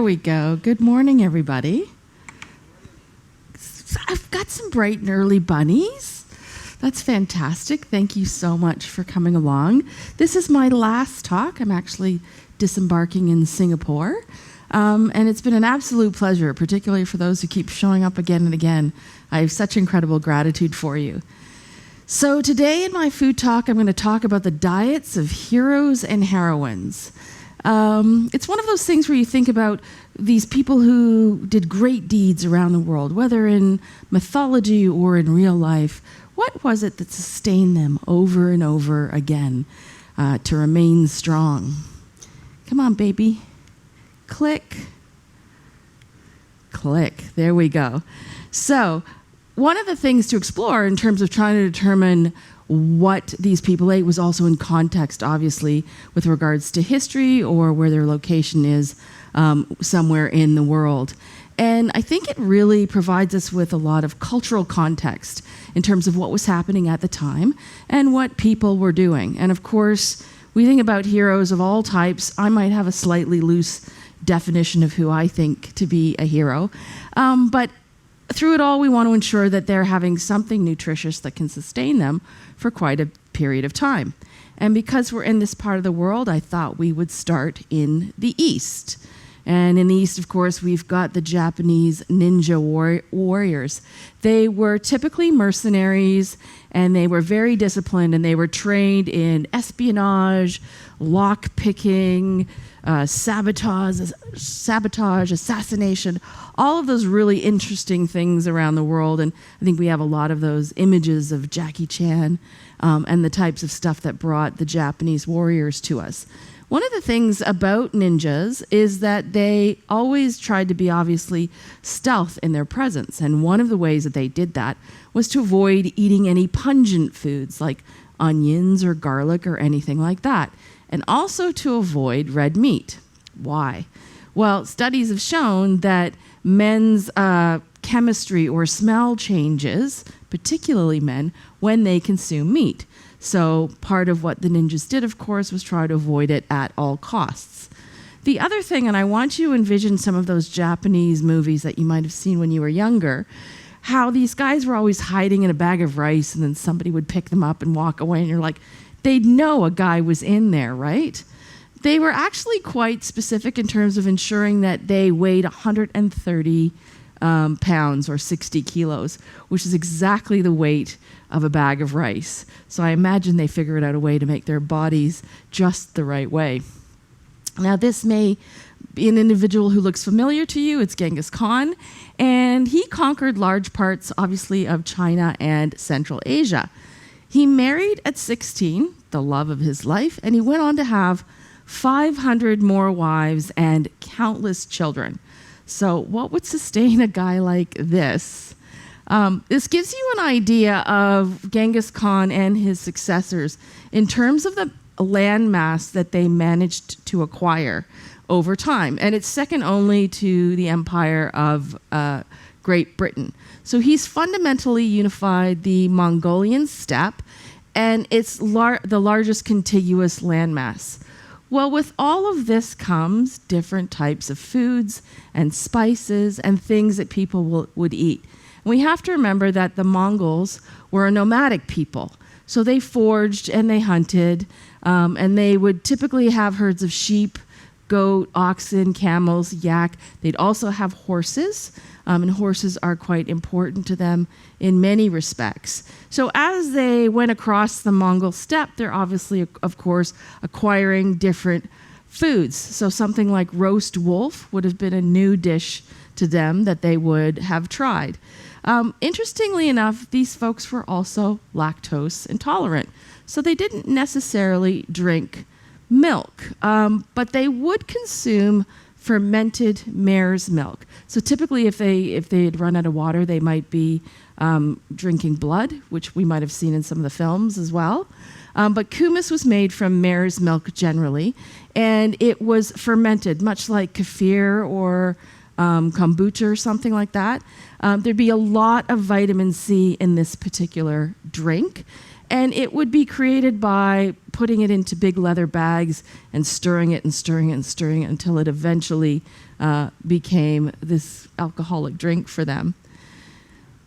we go. Good morning, everybody. I've got some bright and early bunnies. That's fantastic. Thank you so much for coming along. This is my last talk. I'm actually disembarking in Singapore. And it's been an absolute pleasure, particularly for those who keep showing up again and again. I have such incredible gratitude for you. So today in my food talk, I'm going to talk about the diets of heroes and heroines. It's one of those things where you think about these people who did great deeds around the world, whether in mythology or in real life. What was it that sustained them over and over again to remain strong? Come on, baby. Click. Click. There we go. So, one of the things to explore in terms of trying to determine what these people ate was also in context, obviously, with regards to history or where their location is somewhere in the world. And I think it really provides us with a lot of cultural context in terms of what was happening at the time and what people were doing. And of course, we think about heroes of all types. I might have a slightly loose definition of who I think to be a hero. But through it all, we want to ensure that they're having something nutritious that can sustain them for quite a period of time. And because we're in this part of the world, I thought we would start in the East. And in the East, of course, we've got the Japanese ninja warriors. They were typically mercenaries, and they were very disciplined, and they were trained in espionage, lock-picking, sabotage, assassination, all of those really interesting things around the world. And I think we have a lot of those images of Jackie Chan and the types of stuff that brought the Japanese warriors to us. One of the things about ninjas is that they always tried to be obviously stealth in their presence. And one of the ways that they did that was to avoid eating any pungent foods like onions or garlic or anything like that. And also to avoid red meat. Why? Well, studies have shown that men's chemistry or smell changes, particularly men, when they consume meat. So part of what the ninjas did, of course, was try to avoid it at all costs. The other thing, and I want you to envision some of those Japanese movies that you might have seen when you were younger, how these guys were always hiding in a bag of rice and then somebody would pick them up and walk away and you're like, they'd know a guy was in there, right? They were actually quite specific in terms of ensuring that they weighed 130 pounds or 60 kilos, which is exactly the weight of a bag of rice. So I imagine they figured out a way to make their bodies just the right way. Now, this may be an individual who looks familiar to you. It's Genghis Khan, and he conquered large parts, obviously, of China and Central Asia. He married at 16, the love of his life, and he went on to have 500 more wives and countless children. So what would sustain a guy like this? This gives you an idea of Genghis Khan and his successors in terms of the land mass that they managed to acquire over time. And it's second only to the empire of Great Britain. So he's fundamentally unified the Mongolian steppe, and it's the largest contiguous landmass. Well, with all of this comes different types of foods and spices and things that people would eat. And we have to remember that the Mongols were a nomadic people. So they foraged and they hunted, and they would typically have herds of sheep, goat, oxen, camels, yak. They'd also have horses, and horses are quite important to them in many respects. So as they went across the Mongol steppe, they're obviously, of course, acquiring different foods. So something like roast wolf would have been a new dish to them that they would have tried. Interestingly enough, these folks were also lactose intolerant. So they didn't necessarily drink milk, but they would consume fermented mare's milk. So typically if they had run out of water, they might be drinking blood, which we might have seen in some of the films as well. But kumis was made from mare's milk generally, and it was fermented, much like kefir or kombucha or something like that. There'd be a lot of vitamin C in this particular drink. And it would be created by putting it into big leather bags and stirring it and stirring it and stirring it until it eventually became this alcoholic drink for them.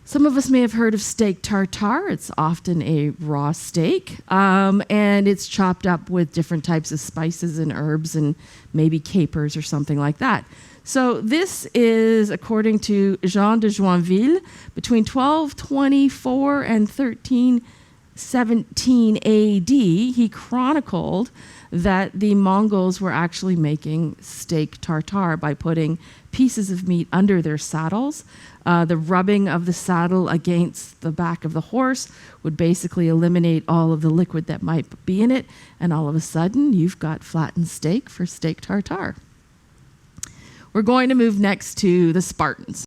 Some of us may have heard of steak tartare. It's often a raw steak, and it's chopped up with different types of spices and herbs and maybe capers or something like that. So this is, according to Jean de Joinville, between 1224 and 1317 AD, he chronicled that the Mongols were actually making steak tartare by putting pieces of meat under their saddles. The rubbing of the saddle against the back of the horse would basically eliminate all of the liquid that might be in it, and all of a sudden you've got flattened steak for steak tartare. We're going to move next to the Spartans.